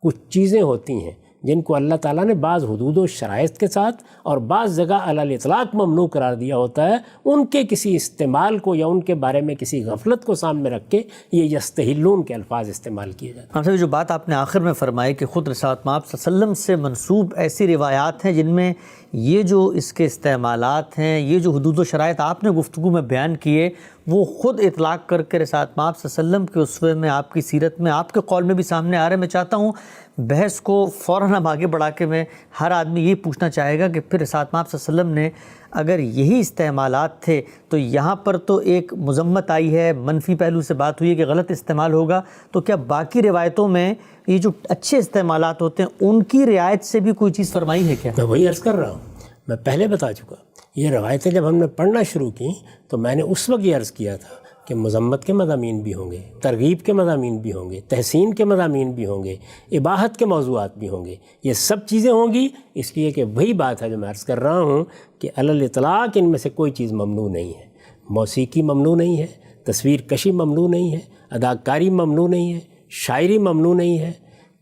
کچھ چیزیں ہوتی ہیں جن کو اللہ تعالیٰ نے بعض حدود و شرائط کے ساتھ اور بعض جگہ علی الاطلاق ممنوع قرار دیا ہوتا ہے، ان کے کسی استعمال کو یا ان کے بارے میں کسی غفلت کو سامنے رکھ کے یہ یستحلون کے الفاظ استعمال کیے جاتے ہیں۔ ہم سے جو بات آپ نے آخر میں فرمائی کہ خود رسالت مآب صلی اللہ علیہ وسلم سے منسوب ایسی روایات ہیں جن میں یہ جو اس کے استعمالات ہیں، یہ جو حدود و شرائط آپ نے گفتگو میں بیان کیے، وہ خود اطلاق کر کے رسالت مآب صلی اللہ علیہ وسلم کے اسوے میں، آپ کی سیرت میں، آپ کے قول میں بھی سامنے آ رہے ہیں۔ میں چاہتا ہوں بحث کو فوراً ہم آگے بڑھا کے میں ہر آدمی یہ پوچھنا چاہے گا کہ پھر رسالت مآب صلی اللہ علیہ وسلم نے اگر یہی استعمالات تھے تو یہاں پر تو ایک مذمت آئی ہے، منفی پہلو سے بات ہوئی ہے کہ غلط استعمال ہوگا، تو کیا باقی روایتوں میں یہ جو اچھے استعمالات ہوتے ہیں ان کی رعایت سے بھی کوئی چیز فرمائی ہے کیا؟ میں وہی عرض کر رہا ہوں، میں پہلے بتا چکا، یہ روایتیں جب ہم نے پڑھنا شروع کی تو میں نے اس وقت یہ عرض کیا تھا کہ مذمت کے مضامین بھی ہوں گے، ترغیب کے مضامین بھی ہوں گے، تحسین کے مضامین بھی ہوں گے، اباحت کے موضوعات بھی ہوں گے، یہ سب چیزیں ہوں گی، اس لیے کہ وہی بات ہے جو میں عرض کر رہا ہوں کہ علی الاطلاق ان میں سے کوئی چیز ممنوع نہیں ہے۔ موسیقی ممنوع نہیں ہے، تصویر کشی ممنوع نہیں ہے، اداکاری ممنوع نہیں ہے، شاعری ممنوع نہیں ہے،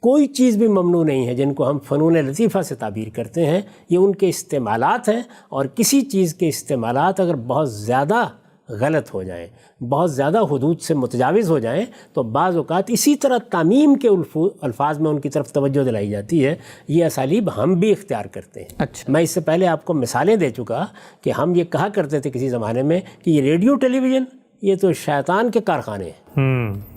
کوئی چیز بھی ممنوع نہیں ہے جن کو ہم فنون لطیفہ سے تعبیر کرتے ہیں، یہ ان کے استعمالات ہیں۔ اور کسی چیز کے استعمالات اگر بہت زیادہ غلط ہو جائیں، بہت زیادہ حدود سے متجاوز ہو جائیں تو بعض اوقات اسی طرح تعمیم کے الفاظ میں ان کی طرف توجہ دلائی جاتی ہے۔ یہ اسالیب ہم بھی اختیار کرتے ہیں۔ اچھا، میں اس سے پہلے آپ کو مثالیں دے چکا کہ ہم یہ کہا کرتے تھے کسی زمانے میں کہ یہ ریڈیو ٹیلی ویژن یہ تو شیطان کے کارخانے ہیں۔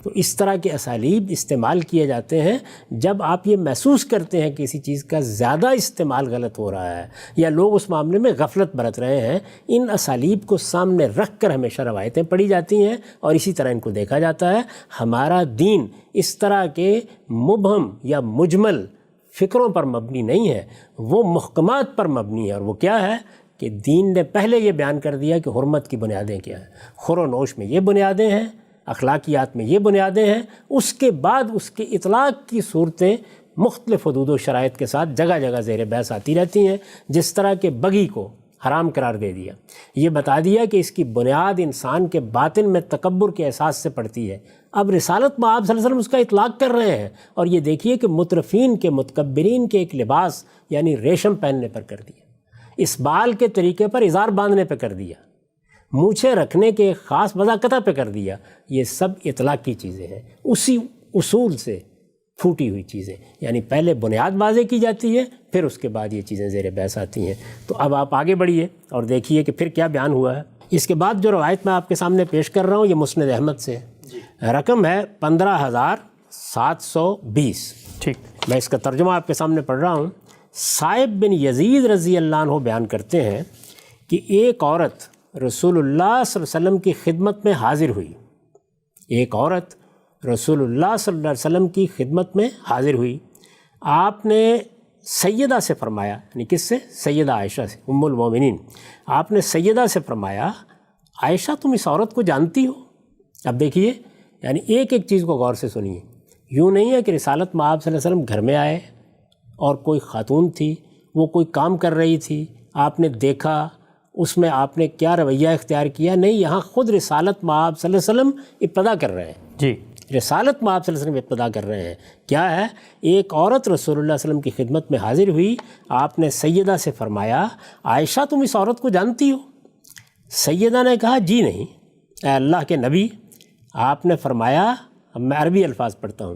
تو اس طرح کے اسالیب استعمال کیے جاتے ہیں جب آپ یہ محسوس کرتے ہیں کہ کسی چیز کا زیادہ استعمال غلط ہو رہا ہے یا لوگ اس معاملے میں غفلت برت رہے ہیں۔ ان اسالیب کو سامنے رکھ کر ہمیشہ روایتیں پڑھی جاتی ہیں اور اسی طرح ان کو دیکھا جاتا ہے۔ ہمارا دین اس طرح کے مبہم یا مجمل فکروں پر مبنی نہیں ہے، وہ محکمات پر مبنی ہے۔ اور وہ کیا ہے کہ دین نے پہلے یہ بیان کر دیا کہ حرمت کی بنیادیں کیا ہیں، خور و نوش میں یہ بنیادیں ہیں، اخلاقیات میں یہ بنیادیں ہیں۔ اس کے بعد اس کے اطلاق کی صورتیں مختلف حدود و شرائط کے ساتھ جگہ جگہ زیر بحث آتی رہتی ہیں۔ جس طرح کہ بغی کو حرام قرار دے دیا، یہ بتا دیا کہ اس کی بنیاد انسان کے باطن میں تکبر کے احساس سے پڑتی ہے۔ اب رسالت مآب صلی اللہ علیہ وسلم اس کا اطلاق کر رہے ہیں اور یہ دیکھیے کہ مترفین کے، متکبرین کے ایک لباس یعنی ریشم پہننے پر کر دیا، اس بال کے طریقے پر ازار باندھنے پہ کر دیا، مونچھیں رکھنے کے خاص وضاقتہ پہ کر دیا۔ یہ سب اطلاق کی چیزیں ہیں، اسی اصول سے پھوٹی ہوئی چیزیں، یعنی پہلے بنیاد واضح کی جاتی ہے پھر اس کے بعد یہ چیزیں زیر بحث آتی ہیں۔ تو اب آپ آگے بڑھیے اور دیکھیے کہ پھر کیا بیان ہوا ہے۔ اس کے بعد جو روایت میں آپ کے سامنے پیش کر رہا ہوں یہ مسند احمد سے رقم ہے 15,720۔ ٹھیک، میں اس کا ترجمہ آپ کے سامنے پڑھ رہا ہوں۔ صائب بن یزید رضی اللہ عنہ بیان کرتے ہیں کہ ایک عورت رسول اللہ صلی اللہ علیہ وسلم کی خدمت میں حاضر ہوئی، ایک عورت رسول اللہ صلی اللہ علیہ وسلم کی خدمت میں حاضر ہوئی۔ آپ نے سیدہ سے فرمایا، یعنی کس سے؟ سیدہ عائشہ سے، ام المومنین۔ آپ نے سیدہ سے فرمایا عائشہ تم اس عورت کو جانتی ہو؟ اب دیکھیے، یعنی ایک ایک چیز کو غور سے سنیے۔ یوں نہیں ہے کہ رسالت مآب صلی اللہ علیہ وسلم گھر میں آئے اور کوئی خاتون تھی، وہ کوئی کام کر رہی تھی، آپ نے دیکھا، اس میں آپ نے کیا رویہ اختیار کیا؟ نہیں، یہاں خود رسالت مآب صلی اللہ علیہ وسلم ابتدا کر رہے ہیں۔ جی، رسالت مآب صلی اللہ علیہ وسلم ابتدا کر رہے ہیں۔ کیا ہے؟ ایک عورت رسول اللہ صلی اللہ علیہ وسلم کی خدمت میں حاضر ہوئی، آپ نے سیدہ سے فرمایا عائشہ تم اس عورت کو جانتی ہو؟ سیدہ نے کہا جی نہیں اے اللہ کے نبی۔ آپ نے فرمایا، اب میں عربی الفاظ پڑھتا ہوں،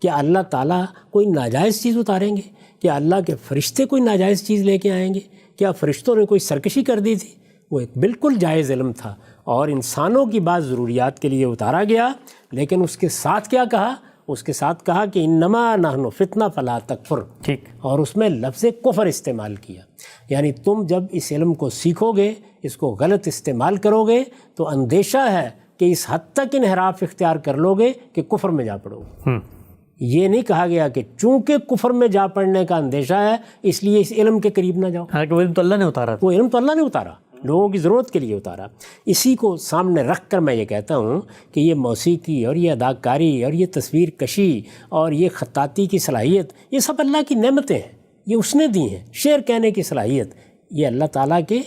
کیا اللہ تعالیٰ کوئی ناجائز چیز اتاریں گے؟ کیا اللہ کے فرشتے کوئی ناجائز چیز لے کے آئیں گے؟ کیا فرشتوں نے کوئی سرکشی کر دی تھی؟ وہ ایک بالکل جائز علم تھا اور انسانوں کی بعض ضروریات کے لیے اتارا گیا، لیکن اس کے ساتھ کیا کہا؟ اس کے ساتھ کہا کہ انما نحن فتنہ فلا تکفر، ٹھیک، اور اس میں لفظ کفر استعمال کیا۔ یعنی تم جب اس علم کو سیکھو گے، اس کو غلط استعمال کرو گے تو اندیشہ ہے کہ اس حد تک انحراف اختیار کر لو گے کہ کفر میں جا پڑو گے۔ یہ نہیں کہا گیا کہ چونکہ کفر میں جا پڑنے کا اندیشہ ہے اس لیے اس علم کے قریب نہ جاؤ۔ حالانکہ وہ علم تو اللہ نے اتارا تھا۔ وہ علم تو اللہ نے اتارا، لوگوں کی ضرورت کے لیے اتارا۔ اسی کو سامنے رکھ کر میں یہ کہتا ہوں کہ یہ موسیقی اور یہ اداکاری اور یہ تصویر کشی اور یہ خطاطی کی صلاحیت، یہ سب اللہ کی نعمتیں ہیں، یہ اس نے دی ہیں۔ شعر کہنے کی صلاحیت، یہ اللہ تعالیٰ کے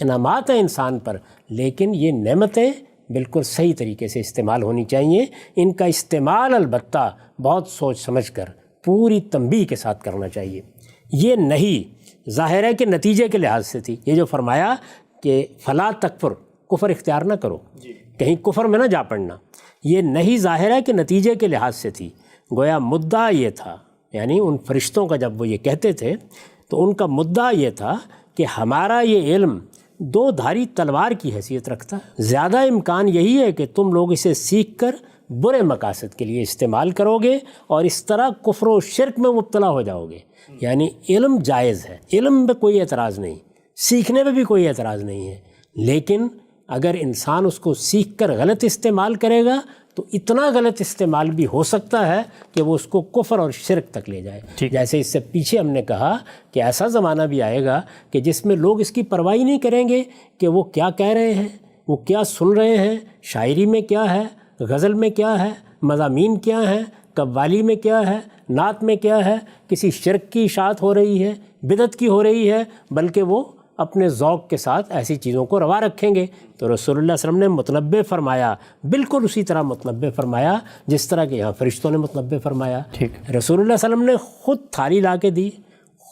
انعامات ہیں انسان پر، لیکن یہ نعمتیں بالکل صحیح طریقے سے استعمال ہونی چاہیے۔ ان کا استعمال البتہ بہت سوچ سمجھ کر پوری تنبیہ کے ساتھ کرنا چاہیے۔ یہ نہیں ظاہر ہے کہ نتیجے کے لحاظ سے تھی، یہ جو فرمایا کہ فلا تکفر، کفر اختیار نہ کرو، کہیں کفر میں نہ جا پڑنا، یہ نہیں ظاہر ہے کہ نتیجے کے لحاظ سے تھی۔ گویا مدعا یہ تھا، یعنی ان فرشتوں کا جب وہ یہ کہتے تھے تو ان کا مدعا یہ تھا کہ ہمارا یہ علم دو دھاری تلوار کی حیثیت رکھتا ہے، زیادہ امکان یہی ہے کہ تم لوگ اسے سیکھ کر برے مقاصد کے لیے استعمال کرو گے اور اس طرح کفر و شرک میں مبتلا ہو جاؤ گے۔ یعنی علم جائز ہے، علم پہ کوئی اعتراض نہیں، سیکھنے پہ بھی کوئی اعتراض نہیں ہے، لیکن اگر انسان اس کو سیکھ کر غلط استعمال کرے گا تو اتنا غلط استعمال بھی ہو سکتا ہے کہ وہ اس کو کفر اور شرک تک لے جائے۔ جیسے اس سے پیچھے ہم نے کہا کہ ایسا زمانہ بھی آئے گا کہ جس میں لوگ اس کی پرواہ نہیں کریں گے کہ وہ کیا کہہ رہے ہیں، وہ کیا سن رہے ہیں، شاعری میں کیا ہے، غزل میں کیا ہے، مضامین کیا ہیں، قوالی میں کیا ہے، نعت میں کیا ہے، کسی شرک کی اشاعت ہو رہی ہے، بدعت کی ہو رہی ہے، بلکہ وہ اپنے ذوق کے ساتھ ایسی چیزوں کو روا رکھیں گے۔ تو رسول اللہ صلی اللہ علیہ وسلم نے متنبع فرمایا، بالکل اسی طرح متنبع فرمایا جس طرح کہ یہاں فرشتوں نے متنبع فرمایا۔ رسول اللہ صلی اللہ علیہ وسلم نے خود تھالی لا کے دی،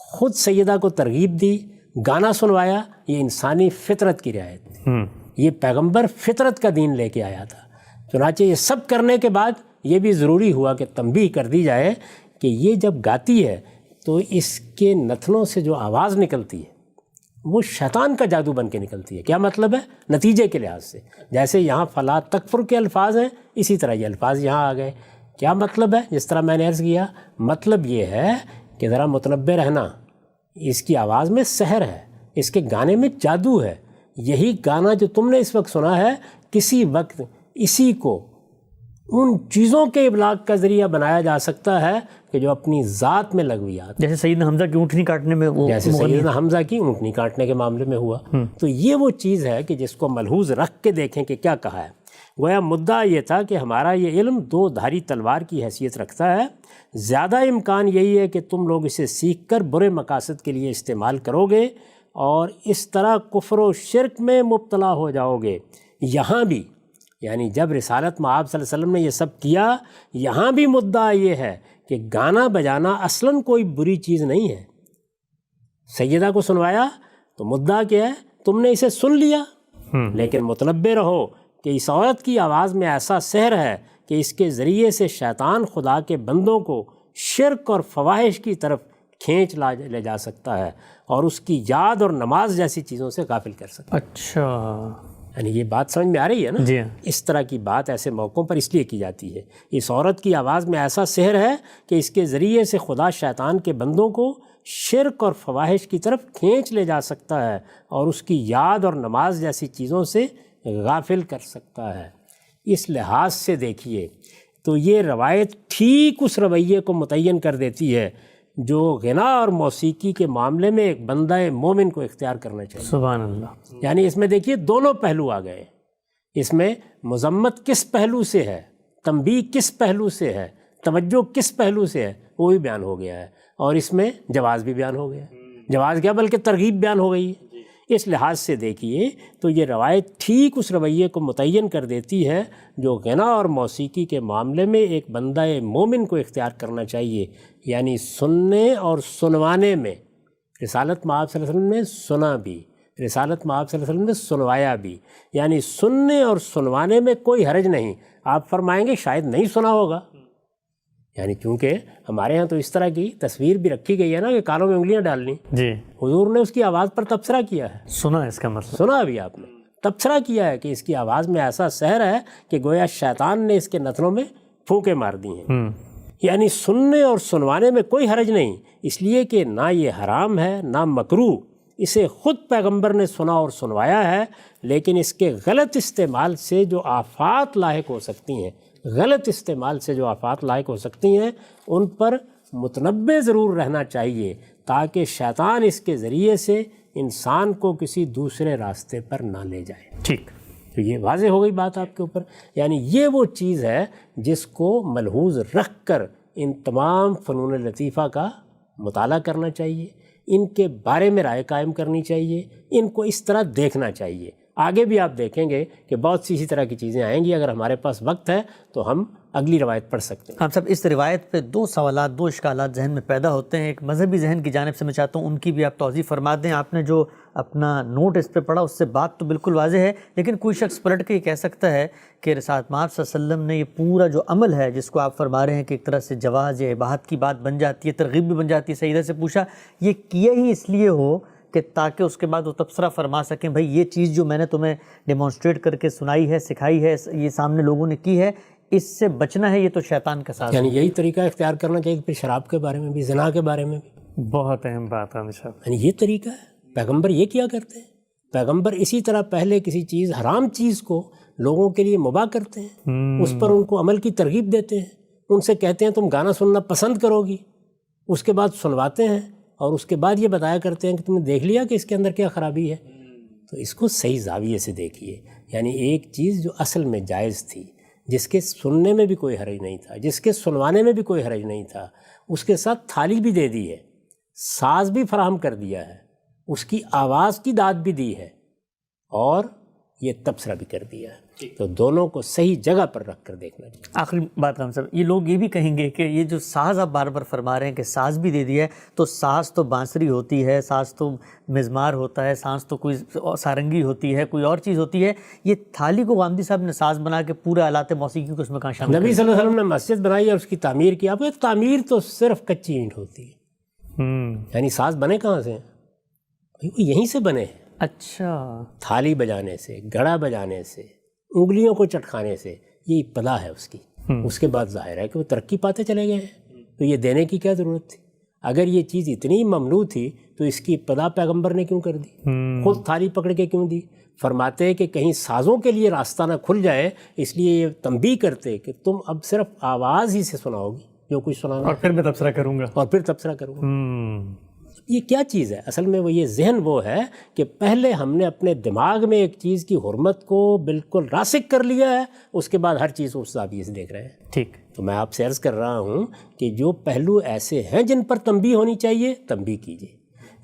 خود سیدہ کو ترغیب دی، گانا سنوایا۔ یہ انسانی فطرت کی رعایت تھی، یہ پیغمبر فطرت کا دین لے کے آیا تھا۔ چنانچہ یہ سب کرنے کے بعد یہ بھی ضروری ہوا کہ تنبیہ کر دی جائے کہ یہ جب گاتی ہے تو اس کے نتنوں سے جو آواز نکلتی ہے وہ شیطان کا جادو بن کے نکلتی ہے۔ کیا مطلب ہے؟ نتیجے کے لحاظ سے جیسے یہاں فلا تکفر کے الفاظ ہیں، اسی طرح یہ الفاظ یہاں آ گئے۔ کیا مطلب ہے؟ جس طرح میں نے عرض کیا، مطلب یہ ہے کہ ذرا متنبع رہنا، اس کی آواز میں سحر ہے، اس کے گانے میں جادو ہے۔ یہی گانا جو تم نے اس وقت سنا ہے، کسی وقت اسی کو ان چیزوں کے ابلاغ کا ذریعہ بنایا جا سکتا ہے کہ جو اپنی ذات میں لغویات، جیسے سیدنا حمزہ کی اونٹنی کاٹنے میں، جیسے سیدنا حمزہ کی اونٹنی کاٹنے کے معاملے میں ہوا۔ تو یہ وہ چیز ہے کہ جس کو ملحوظ رکھ کے دیکھیں کہ کیا کہا ہے۔ گویا مدعا یہ تھا کہ ہمارا یہ علم دو دھاری تلوار کی حیثیت رکھتا ہے، زیادہ امکان یہی ہے کہ تم لوگ اسے سیکھ کر برے مقاصد کے لیے استعمال کرو گے اور اس طرح کفر و شرک میں مبتلا ہو جاؤ گے۔ یہاں بھی یعنی جب رسالت مآب صلی اللہ علیہ وسلم نے یہ سب کیا، یہاں بھی مدعا یہ ہے کہ گانا بجانا اصلاً کوئی بری چیز نہیں ہے۔ سیدہ کو سنوایا تو مدعا کیا ہے؟ تم نے اسے سن لیا، لیکن متنبع رہو کہ اس عورت کی آواز میں ایسا سحر ہے کہ اس کے ذریعے سے شیطان خدا کے بندوں کو شرک اور فواحش کی طرف کھینچ لے جا سکتا ہے اور اس کی یاد اور نماز جیسی چیزوں سے غافل کر سکتا ہے۔ اچھا، یعنی یہ بات سمجھ میں آ رہی ہے نا؟ جی، اس طرح کی بات ایسے موقعوں پر اس لیے کی جاتی ہے۔ اس عورت کی آواز میں ایسا سحر ہے کہ اس کے ذریعے سے خدا شیطان کے بندوں کو شرک اور فواحش کی طرف کھینچ لے جا سکتا ہے اور اس کی یاد اور نماز جیسی چیزوں سے غافل کر سکتا ہے۔ اس لحاظ سے دیکھیے تو یہ روایت ٹھیک اس رویے کو متعین کر دیتی ہے جو غنا اور موسیقی کے معاملے میں ایک بندہ مومن کو اختیار کرنا چاہیے۔ سبحان اللہ۔ یعنی اس میں دیکھیے دونوں پہلو آ گئے، اس میں مذمت کس پہلو سے ہے، تنبیہ کس پہلو سے ہے، توجہ کس پہلو سے ہے، وہ بھی بیان ہو گیا ہے، اور اس میں جواز بھی بیان ہو گیا ہے۔ جواز کیا بلکہ ترغیب بیان ہو گئی ہے۔ اس لحاظ سے دیکھیے تو یہ روایت ٹھیک اس رویے کو متعین کر دیتی ہے جو غنا اور موسیقی کے معاملے میں ایک بندہ مومن کو اختیار کرنا چاہیے، یعنی سننے اور سنوانے میں۔ رسالت مآب صلی اللہ علیہ وسلم نے سنا بھی، رسالت مآب صلی اللہ علیہ وسلم نے سنوایا بھی، یعنی سننے اور سنوانے میں کوئی حرج نہیں۔ آپ فرمائیں گے شاید نہیں سنا ہوگا، یعنی چونکہ ہمارے ہاں تو اس طرح کی تصویر بھی رکھی گئی ہے نا کہ کانوں میں انگلیاں ڈالنی. جی حضور نے اس کی آواز پر تبصرہ کیا ہے. سنا اس کا مطلب؟ سنا ابھی آپ نے تبصرہ کیا ہے کہ اس کی آواز میں ایسا سحر ہے کہ گویا شیطان نے اس کے نتنوں میں پھونکے مار دی ہیں. یعنی سننے اور سنوانے میں کوئی حرج نہیں، اس لیے کہ نہ یہ حرام ہے نہ مکروہ، اسے خود پیغمبر نے سنا اور سنوایا ہے. لیکن اس کے غلط استعمال سے جو آفات لاحق ہو سکتی ہیں، غلط استعمال سے جو آفات لاحق ہو سکتی ہیں، ان پر متنبہ ضرور رہنا چاہیے تاکہ شیطان اس کے ذریعے سے انسان کو کسی دوسرے راستے پر نہ لے جائے. ٹھیک، تو یہ واضح ہو گئی بات آپ کے اوپر. یعنی یہ وہ چیز ہے جس کو ملحوظ رکھ کر ان تمام فنون لطیفہ کا مطالعہ کرنا چاہیے، ان کے بارے میں رائے قائم کرنی چاہیے، ان کو اس طرح دیکھنا چاہیے. آگے بھی آپ دیکھیں گے کہ بہت سی اسی طرح کی چیزیں آئیں گی. اگر ہمارے پاس وقت ہے تو ہم اگلی روایت پڑھ سکتے ہیں. ہم سب اس روایت پہ دو سوالات، دو اشکالات ذہن میں پیدا ہوتے ہیں. ایک مذہبی ذہن کی جانب سے میں چاہتا ہوں ان کی بھی آپ توضیح فرما دیں. آپ نے جو اپنا نوٹ اس پہ پڑھا اس سے بات تو بالکل واضح ہے، لیکن کوئی شخص پلٹ کے یہ کہہ سکتا ہے کہ رسالت مآب صلی اللہ علیہ وسلم نے یہ پورا جو عمل ہے جس کو آپ فرما رہے ہیں کہ ایک طرح سے جواز یا اباحت کی بات بن جاتی ہے، ترغیب بھی بن جاتی ہے. سیدہ سے پوچھا یہ کیا ہی اس لیے ہو کہ تاکہ اس کے بعد وہ تبصرہ فرما سکیں بھائی یہ چیز جو میں نے تمہیں ڈیمانسٹریٹ کر کے سنائی ہے، سکھائی ہے، یہ سامنے لوگوں نے کی ہے، اس سے بچنا ہے، یہ تو شیطان کا ساز ہے. یعنی یہی طریقہ اختیار کرنا چاہیے. پھر شراب کے بارے میں بھی، زنا کے بارے میں بھی بہت اہم بات ہے ہمیشہ. یعنی یہ طریقہ ہے. پیغمبر یہ کیا کرتے ہیں؟ پیغمبر اسی طرح پہلے کسی چیز، حرام چیز کو لوگوں کے لیے مباح کرتے ہیں، اس پر ان کو عمل کی ترغیب دیتے ہیں، ان سے کہتے ہیں تم گانا سننا پسند کرو گی، اس کے بعد سنواتے ہیں اور اس کے بعد یہ بتایا کرتے ہیں کہ تم نے دیکھ لیا کہ اس کے اندر کیا خرابی ہے. تو اس کو صحیح زاویے سے دیکھیے. یعنی ایک چیز جو اصل میں جائز تھی، جس کے سننے میں بھی کوئی حرج نہیں تھا، جس کے سنوانے میں بھی کوئی حرج نہیں تھا، اس کے ساتھ تھالی بھی دے دی ہے، ساز بھی فراہم کر دیا ہے، اس کی آواز کی داد بھی دی ہے اور یہ تبصرہ بھی کر دیا ہے. تو دونوں کو صحیح جگہ پر رکھ کر دیکھنا چاہیے. آخری بات ہم سب، یہ لوگ یہ بھی کہیں گے کہ یہ جو ساز آپ بار بار فرما رہے ہیں کہ ساز بھی دے دیا ہے، تو ساز تو بانسری ہوتی ہے، ساز تو مزمار ہوتا ہے، ساز تو کوئی سارنگی ہوتی ہے، کوئی اور چیز ہوتی ہے. یہ تھالی کو غامدی صاحب نے ساز بنا کے پورے آلات موسیقی کو اس میں کہاں شامل نبی صلی اللہ علیہ وسلم نے مسجد بنائی اور اس کی تعمیر کی. آپ کو تعمیر تو صرف کچی اینٹ ہوتی ہے. یعنی ساز بنے کہاں سے؟ وہ یہیں سے بنے ہیں. اچھا، تھالی بجانے سے، گڑا بجانے سے، انگلیوں کو چٹکانے سے، یہ ابتدا ہے اس کی. اس کے بعد ظاہر ہے کہ وہ ترقی پاتے چلے گئے ہیں. تو یہ دینے کی کیا ضرورت تھی؟ اگر یہ چیز اتنی ممنوع تھی تو اس کی ابتدا پیغمبر نے کیوں کر دی؟ خود تھالی پکڑ کے کیوں دی؟ فرماتے ہیں کہ کہیں سازوں کے لیے راستہ نہ کھل جائے، اس لیے یہ تنبیہ کرتے کہ تم اب صرف آواز ہی سے سناؤ گی جو کچھ سنانا، اور پھر میں تبصرہ کروں گا. یہ کیا چیز ہے؟ اصل میں وہ یہ ذہن وہ ہے کہ پہلے ہم نے اپنے دماغ میں ایک چیز کی حرمت کو بالکل راسخ کر لیا ہے، اس کے بعد ہر چیز اس زاویے سے دیکھ رہے ہیں. ٹھیک. تو میں آپ سے عرض کر رہا ہوں کہ جو پہلو ایسے ہیں جن پر تنبیہ ہونی چاہیے، تنبیہ کیجیے.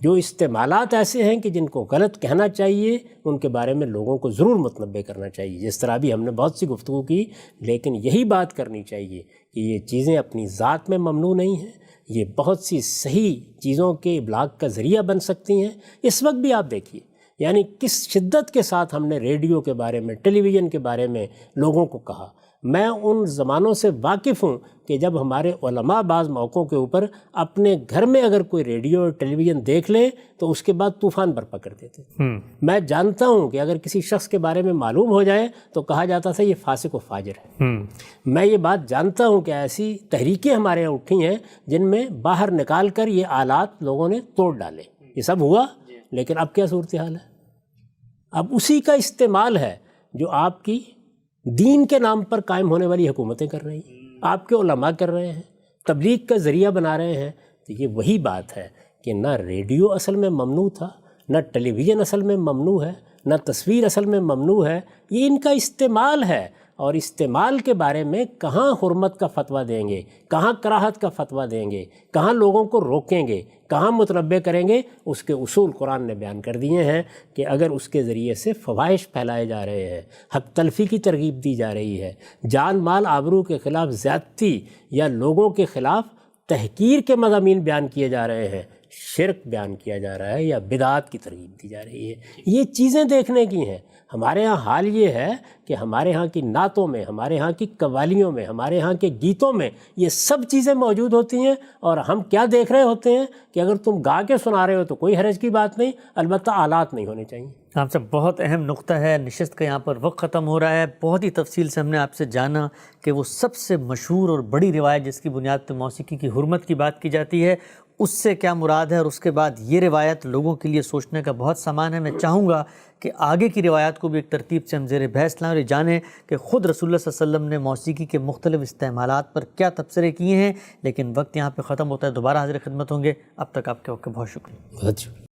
جو استعمالات ایسے ہیں کہ جن کو غلط کہنا چاہیے، ان کے بارے میں لوگوں کو ضرور متنبہ کرنا چاہیے. جس طرح بھی ہم نے بہت سی گفتگو کی، لیکن یہی بات کرنی چاہیے کہ یہ چیزیں اپنی ذات میں ممنوع نہیں ہیں، یہ بہت سی صحیح چیزوں کے ابلاغ کا ذریعہ بن سکتی ہیں. اس وقت بھی آپ دیکھیے یعنی کس شدت کے ساتھ ہم نے ریڈیو کے بارے میں، ٹیلی ویژن کے بارے میں لوگوں کو کہا. میں ان زمانوں سے واقف ہوں کہ جب ہمارے علماء بعض موقعوں کے اوپر اپنے گھر میں اگر کوئی ریڈیو اور ٹیلی ویژن دیکھ لیں تو اس کے بعد طوفان برپا کر دیتے. میں جانتا ہوں کہ اگر کسی شخص کے بارے میں معلوم ہو جائے تو کہا جاتا تھا یہ فاسق و فاجر ہے. میں یہ بات جانتا ہوں کہ ایسی تحریکیں ہمارے یہاں اٹھی ہیں جن میں باہر نکال کر یہ آلات لوگوں نے توڑ ڈالے. یہ سب ہوا، لیکن اب کیا صورتحال ہے؟ اب اسی کا استعمال ہے جو آپ کی دین کے نام پر قائم ہونے والی حکومتیں کر رہی ہیں، آپ کے علماء کر رہے ہیں، تبلیغ کا ذریعہ بنا رہے ہیں. تو یہ وہی بات ہے کہ نہ ریڈیو اصل میں ممنوع تھا، نہ ٹیلی ویژن اصل میں ممنوع ہے، نہ تصویر اصل میں ممنوع ہے. یہ ان کا استعمال ہے، اور استعمال کے بارے میں کہاں حرمت کا فتویٰ دیں گے، کہاں کراہت کا فتویٰ دیں گے، کہاں لوگوں کو روکیں گے، کہاں متنبہ کریں گے. اس کے اصول قرآن نے بیان کر دیے ہیں کہ اگر اس کے ذریعے سے فواحش پھیلائے جا رہے ہیں، حق تلفی کی ترغیب دی جا رہی ہے، جان مال آبرو کے خلاف زیادتی یا لوگوں کے خلاف تحقیر کے مضامین بیان کیے جا رہے ہیں، شرک بیان کیا جا رہا ہے یا بدعات کی ترغیب دی جا رہی ہے، یہ چیزیں دیکھنے کی ہیں۔ ہمارے ہاں حال یہ ہے کہ ہمارے ہاں کی نعتوں میں، ہمارے ہاں کی قوالیوں میں، ہمارے ہاں کے گیتوں میں یہ سب چیزیں موجود ہوتی ہیں، اور ہم کیا دیکھ رہے ہوتے ہیں کہ اگر تم گا کے سنا رہے ہو تو کوئی حرج کی بات نہیں، البتہ آلات نہیں ہونے چاہیے۔ آپ سے بہت اہم نقطہ ہے، نشست کا یہاں پر وقت ختم ہو رہا ہے۔ بہت ہی تفصیل سے ہم نے آپ سے جانا کہ وہ سب سے مشہور اور بڑی روایت جس کی بنیاد پہ موسیقی کی حرمت کی بات کی جاتی ہے، اس سے کیا مراد ہے، اور اس کے بعد یہ روایت لوگوں کے لیے سوچنے کا بہت سامان ہے۔ میں چاہوں گا کہ آگے کی روایات کو بھی ایک ترتیب سے ہم زیر بحث لائیں اور یہ جانیں کہ خود رسول اللہ صلی اللہ علیہ وسلم نے موسیقی کے مختلف استعمالات پر کیا تبصرے کیے ہیں۔ لیکن وقت یہاں پہ ختم ہوتا ہے، دوبارہ حاضر خدمت ہوں گے، اب تک آپ کے وقت کا بہت شکریہ۔ بہت شکریہ۔